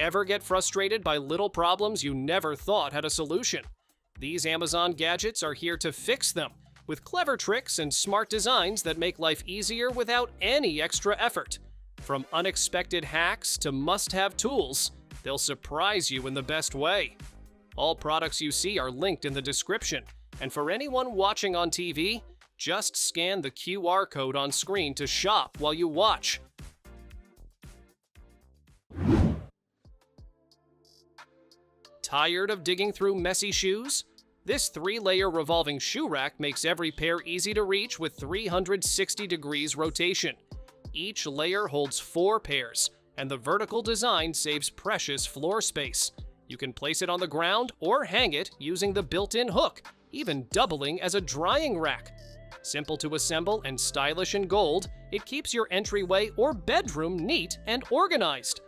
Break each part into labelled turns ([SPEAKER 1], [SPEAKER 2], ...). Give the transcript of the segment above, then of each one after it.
[SPEAKER 1] Ever get frustrated by little problems you never thought had a solution? These Amazon gadgets are here to fix them, with clever tricks and smart designs that make life easier without any extra effort. From unexpected hacks to must-have tools, they'll surprise you in the best way. All products you see are linked in the description, and for anyone watching on TV, just scan the QR code on screen to shop while you watch. Tired of digging through messy shoes? This 3-layer revolving shoe rack makes every pair easy to reach with 360 degrees rotation. Each layer holds 4 pairs, and the vertical design saves precious floor space. You can place it on the ground or hang it using the built-in hook, even doubling as a drying rack. Simple to assemble and stylish in gold, it keeps your entryway or bedroom neat and organized.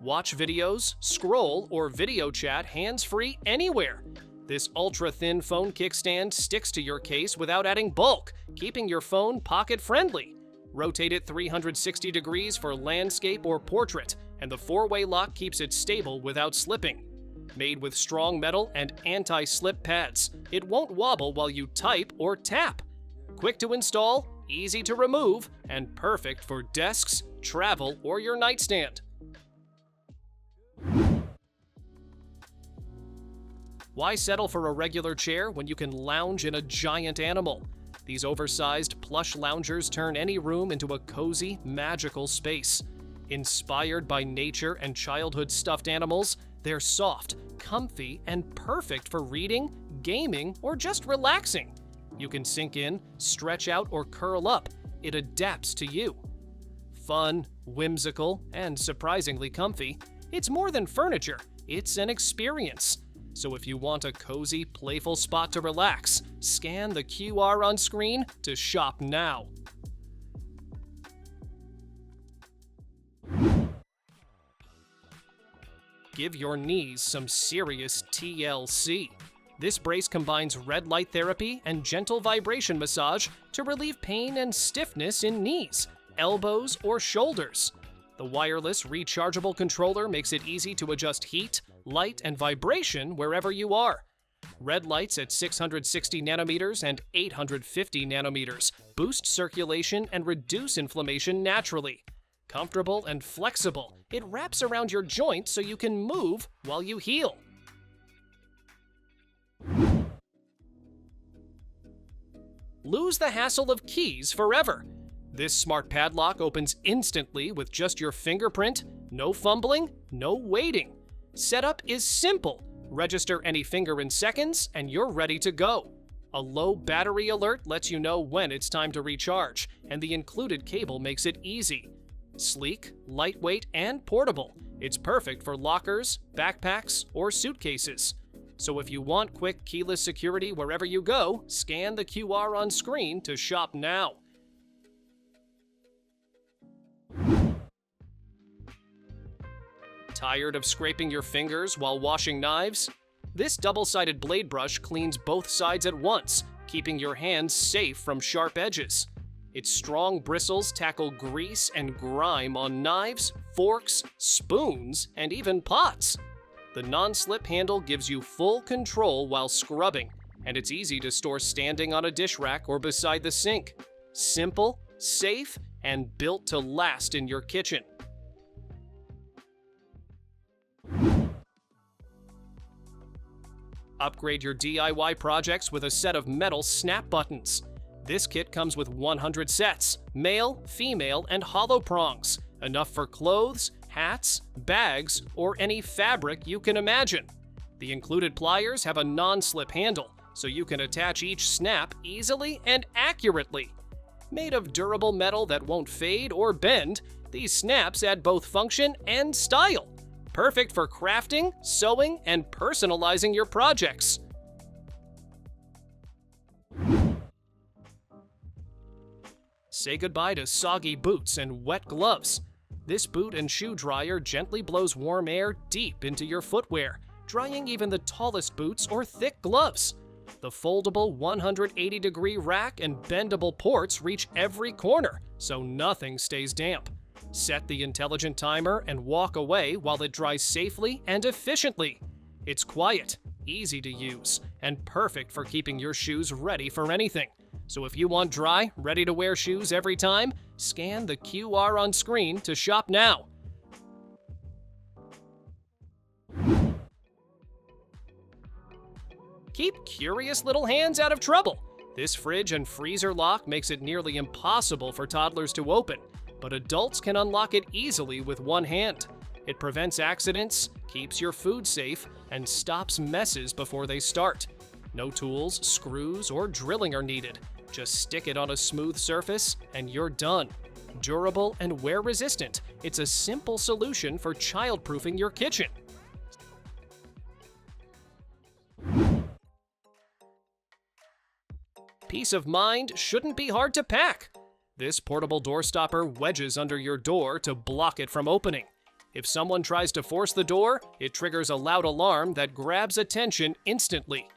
[SPEAKER 1] Watch videos, scroll, or video chat hands-free anywhere. This ultra-thin phone kickstand sticks to your case without adding bulk, keeping your phone pocket-friendly. Rotate it 360 degrees for landscape or portrait, and the 4-way lock keeps it stable without slipping. Made with strong metal and anti-slip pads, it won't wobble while you type or tap. Quick to install, easy to remove, and perfect for desks, travel, or your nightstand. Why settle for a regular chair when you can lounge in a giant animal? These oversized plush loungers turn any room into a cozy, magical space. Inspired by nature and childhood stuffed animals, they're soft, comfy, and perfect for reading, gaming, or just relaxing. You can sink in, stretch out, or curl up. It adapts to you. Fun, whimsical, and surprisingly comfy, it's more than furniture, it's an experience. So if you want a cozy, playful spot to relax, scan the QR on screen to shop now. Give your knees some serious TLC. This brace combines red light therapy and gentle vibration massage to relieve pain and stiffness in knees, elbows, or shoulders. The wireless rechargeable controller makes it easy to adjust heat, light, and vibration wherever you are. Red lights at 660 nanometers and 850 nanometers boost circulation and reduce inflammation naturally. Comfortable and flexible, it wraps around your joint so you can move while you heal. Lose the hassle of keys forever. This smart padlock opens instantly with just your fingerprint, no fumbling, no waiting. Setup is simple. Register any finger in seconds and you're ready to go. A low battery alert lets you know when it's time to recharge, and the included cable makes it easy. Sleek, lightweight, and portable, it's perfect for lockers, backpacks, or suitcases. So if you want quick keyless security wherever you go, scan the QR on screen to shop now. Tired of scraping your fingers while washing knives? This double-sided blade brush cleans both sides at once, keeping your hands safe from sharp edges. Its strong bristles tackle grease and grime on knives, forks, spoons, and even pots. The non-slip handle gives you full control while scrubbing, and it's easy to store standing on a dish rack or beside the sink. Simple, safe, and built to last in your kitchen. Upgrade your DIY projects with a set of metal snap buttons. This kit comes with 100 sets, male, female, and hollow prongs, enough for clothes, hats, bags, or any fabric you can imagine. The included pliers have a non-slip handle, so you can attach each snap easily and accurately. Made of durable metal that won't fade or bend, these snaps add both function and style. Perfect for crafting, sewing, and personalizing your projects. Say goodbye to soggy boots and wet gloves. This boot and shoe dryer gently blows warm air deep into your footwear, drying even the tallest boots or thick gloves. The foldable 180-degree rack and bendable ports reach every corner, so nothing stays damp. Set the intelligent timer and walk away while it dries safely and efficiently. It's quiet, easy to use, and perfect for keeping your shoes ready for anything. So if you want dry, ready-to-wear shoes every time, scan the QR on screen to shop now. Keep curious little hands out of trouble. This fridge and freezer lock makes it nearly impossible for toddlers to open, but adults can unlock it easily with one hand. It prevents accidents, keeps your food safe, and stops messes before they start. No tools, screws, or drilling are needed. Just stick it on a smooth surface and you're done. Durable and wear-resistant, it's a simple solution for child-proofing your kitchen. Peace of mind shouldn't be hard to pack. This portable door stopper wedges under your door to block it from opening. If someone tries to force the door, it triggers a loud alarm that grabs attention instantly.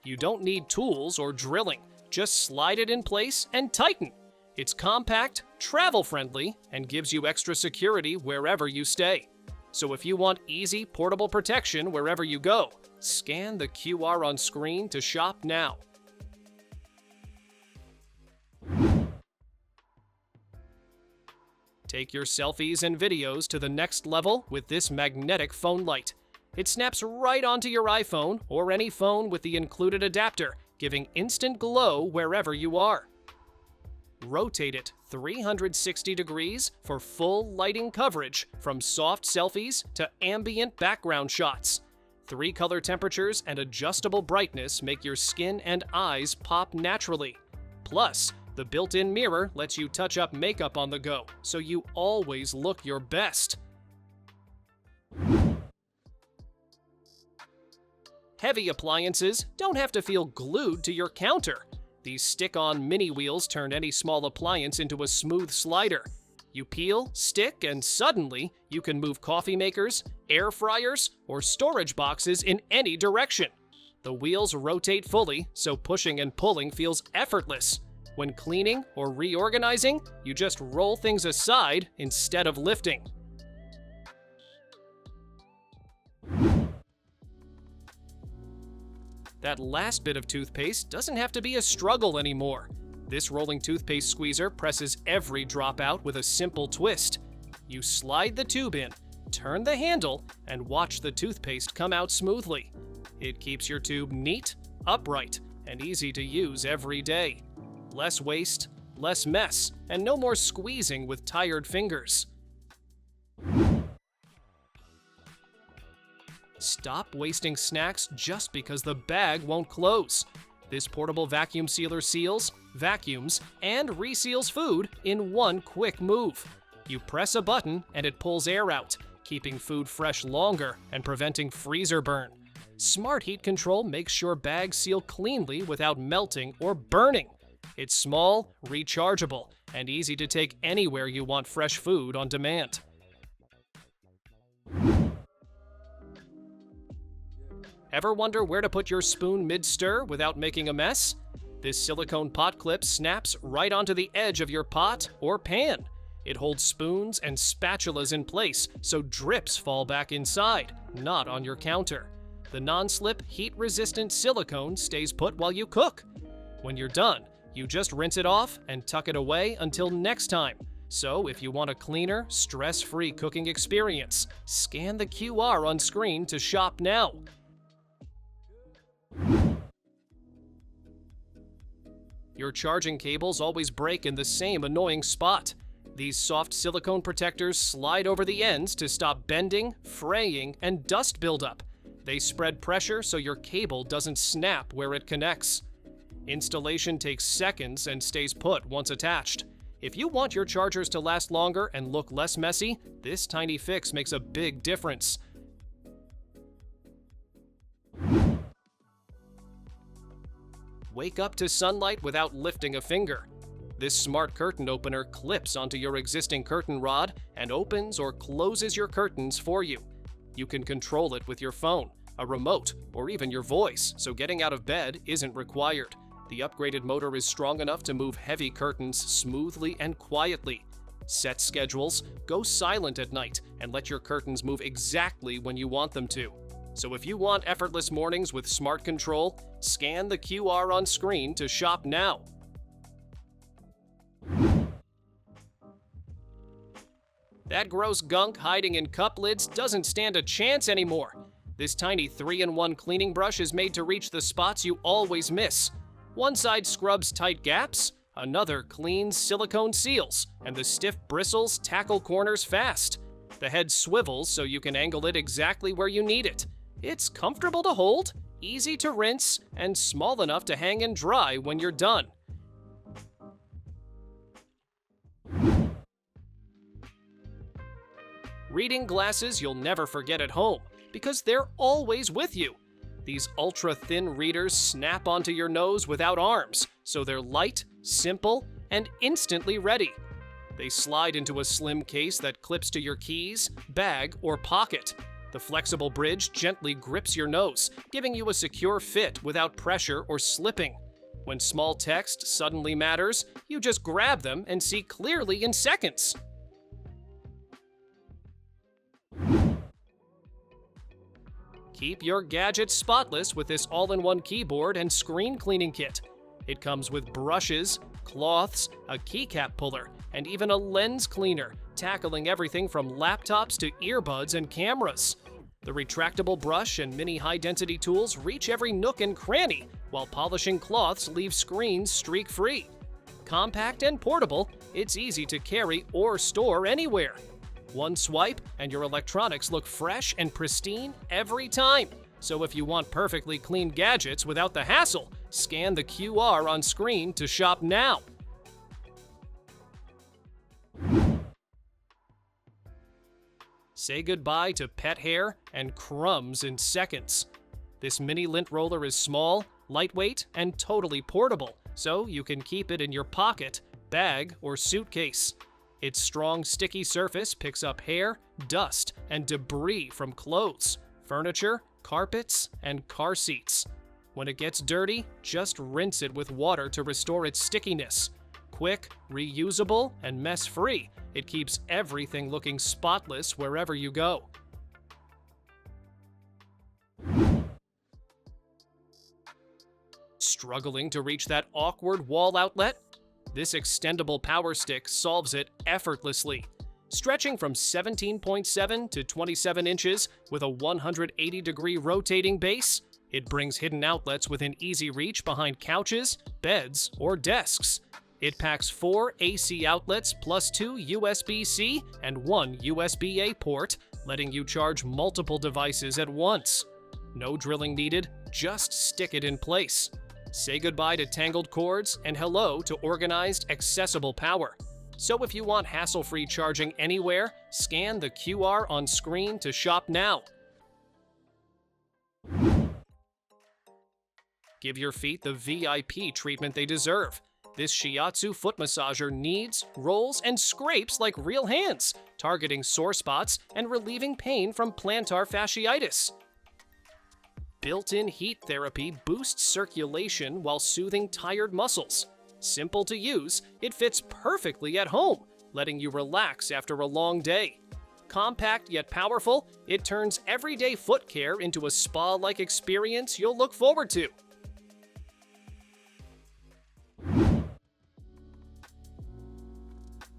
[SPEAKER 1] You don't need tools or drilling, just slide it in place and tighten. It's compact, travel-friendly, and gives you extra security wherever you stay. So if you want easy, portable protection wherever you go, scan the QR on screen to shop now. Take your selfies and videos to the next level with this magnetic phone light. It snaps right onto your iPhone or any phone with the included adapter, giving instant glow wherever you are. Rotate it 360 degrees for full lighting coverage, from soft selfies to ambient background shots. 3 color temperatures and adjustable brightness make your skin and eyes pop naturally. Plus, the built-in mirror lets you touch up makeup on the go, so you always look your best. Heavy appliances don't have to feel glued to your counter. These stick-on mini wheels turn any small appliance into a smooth slider. You peel, stick, and suddenly you can move coffee makers, air fryers, or storage boxes in any direction. The wheels rotate fully, so pushing and pulling feels effortless. When cleaning or reorganizing, you just roll things aside instead of lifting. That last bit of toothpaste doesn't have to be a struggle anymore. This rolling toothpaste squeezer presses every drop out with a simple twist. You slide the tube in, turn the handle, and watch the toothpaste come out smoothly. It keeps your tube neat, upright, and easy to use every day. Less waste, less mess, and no more squeezing with tired fingers. Stop wasting snacks just because the bag won't close. This portable vacuum sealer seals, vacuums, and reseals food in one quick move. You press a button and it pulls air out, keeping food fresh longer and preventing freezer burn. Smart heat control makes sure bags seal cleanly without melting or burning. It's small, rechargeable, and easy to take anywhere you want fresh food on demand. Ever wonder where to put your spoon mid-stir without making a mess? This silicone pot clip snaps right onto the edge of your pot or pan. It holds spoons and spatulas in place so drips fall back inside, not on your counter. The non-slip, heat-resistant silicone stays put while you cook. When you're done, you just rinse it off and tuck it away until next time. So if you want a cleaner, stress-free cooking experience, scan the QR on screen to shop now. Your charging cables always break in the same annoying spot. These soft silicone protectors slide over the ends to stop bending, fraying, and dust buildup. They spread pressure so your cable doesn't snap where it connects. Installation takes seconds and stays put once attached. If you want your chargers to last longer and look less messy, this tiny fix makes a big difference. Wake up to sunlight without lifting a finger. This smart curtain opener clips onto your existing curtain rod and opens or closes your curtains for you. You can control it with your phone, a remote, or even your voice, so getting out of bed isn't required. The upgraded motor is strong enough to move heavy curtains smoothly and quietly. Set schedules, go silent at night, and let your curtains move exactly when you want them to. So if you want effortless mornings with smart control, scan the QR on screen to shop now. That gross gunk hiding in cup lids doesn't stand a chance anymore. This tiny 3-in-1 cleaning brush is made to reach the spots you always miss. One side scrubs tight gaps, another cleans silicone seals, and the stiff bristles tackle corners fast. The head swivels so you can angle it exactly where you need it. It's comfortable to hold, easy to rinse, and small enough to hang and dry when you're done. Reading glasses you'll never forget at home, because they're always with you. These ultra-thin readers snap onto your nose without arms, so they're light, simple, and instantly ready. They slide into a slim case that clips to your keys, bag, or pocket. The flexible bridge gently grips your nose, giving you a secure fit without pressure or slipping. When small text suddenly matters, you just grab them and see clearly in seconds. Keep your gadgets spotless with this all-in-one keyboard and screen cleaning kit. It comes with brushes, cloths, a keycap puller, and even a lens cleaner, tackling everything from laptops to earbuds and cameras. The retractable brush and mini high-density tools reach every nook and cranny, while polishing cloths leave screens streak-free. Compact and portable, it's easy to carry or store anywhere. One swipe, and your electronics look fresh and pristine every time. So if you want perfectly clean gadgets without the hassle, scan the QR on screen to shop now. Say goodbye to pet hair and crumbs in seconds. This mini lint roller is small, lightweight, and totally portable, so you can keep it in your pocket, bag, or suitcase. Its strong, sticky surface picks up hair, dust, and debris from clothes, furniture, carpets, and car seats. When it gets dirty, just rinse it with water to restore its stickiness. Quick, reusable, and mess-free, it keeps everything looking spotless wherever you go. Struggling to reach that awkward wall outlet? This extendable power stick solves it effortlessly. Stretching from 17.7 to 27 inches with a 180-degree rotating base, it brings hidden outlets within easy reach behind couches, beds, or desks. It packs 4 AC outlets plus 2 USB-C and 1 USB-A port, letting you charge multiple devices at once. No drilling needed, just stick it in place. Say goodbye to tangled cords and hello to organized, accessible power. So if you want hassle-free charging anywhere, scan the QR on screen to shop now. Give your feet the VIP treatment they deserve. This shiatsu foot massager kneads, rolls, and scrapes like real hands, targeting sore spots and relieving pain from plantar fasciitis. Built-in heat therapy boosts circulation while soothing tired muscles. Simple to use, it fits perfectly at home, letting you relax after a long day. Compact yet powerful, it turns everyday foot care into a spa-like experience you'll look forward to.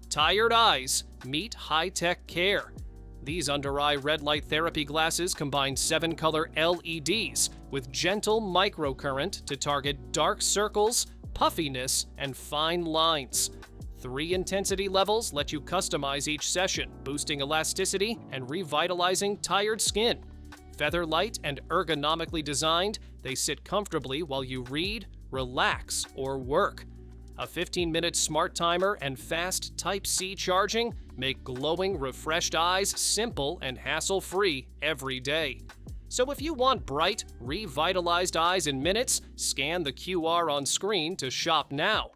[SPEAKER 1] Tired eyes, meet high-tech care. These under-eye red light therapy glasses combine 7-color LEDs with gentle microcurrent to target dark circles, puffiness, and fine lines. 3 intensity levels let you customize each session, boosting elasticity and revitalizing tired skin. Feather light and ergonomically designed, they sit comfortably while you read, relax, or work. A 15-minute smart timer and fast Type-C charging make glowing, refreshed eyes simple and hassle-free every day. So if you want bright, revitalized eyes in minutes, scan the QR on screen to shop now.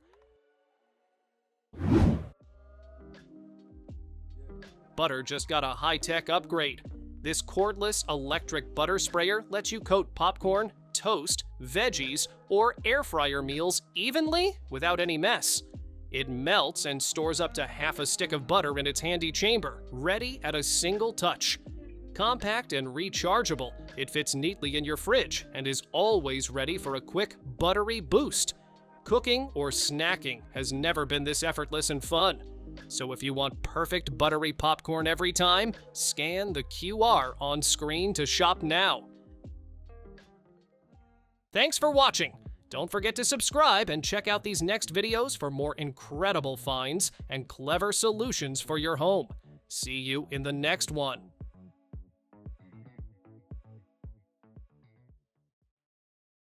[SPEAKER 1] Butter just got a high-tech upgrade. This cordless electric butter sprayer lets you coat popcorn, toast, veggies, or air fryer meals evenly without any mess. It melts and stores up to half a stick of butter in its handy chamber, ready at a single touch. Compact and rechargeable, it fits neatly in your fridge and is always ready for a quick, buttery boost. Cooking or snacking has never been this effortless and fun. So if you want perfect buttery popcorn every time, scan the QR on screen to shop now. Thanks for watching! Don't forget to subscribe and check out these next videos for more incredible finds and clever solutions for your home. See you in the next one.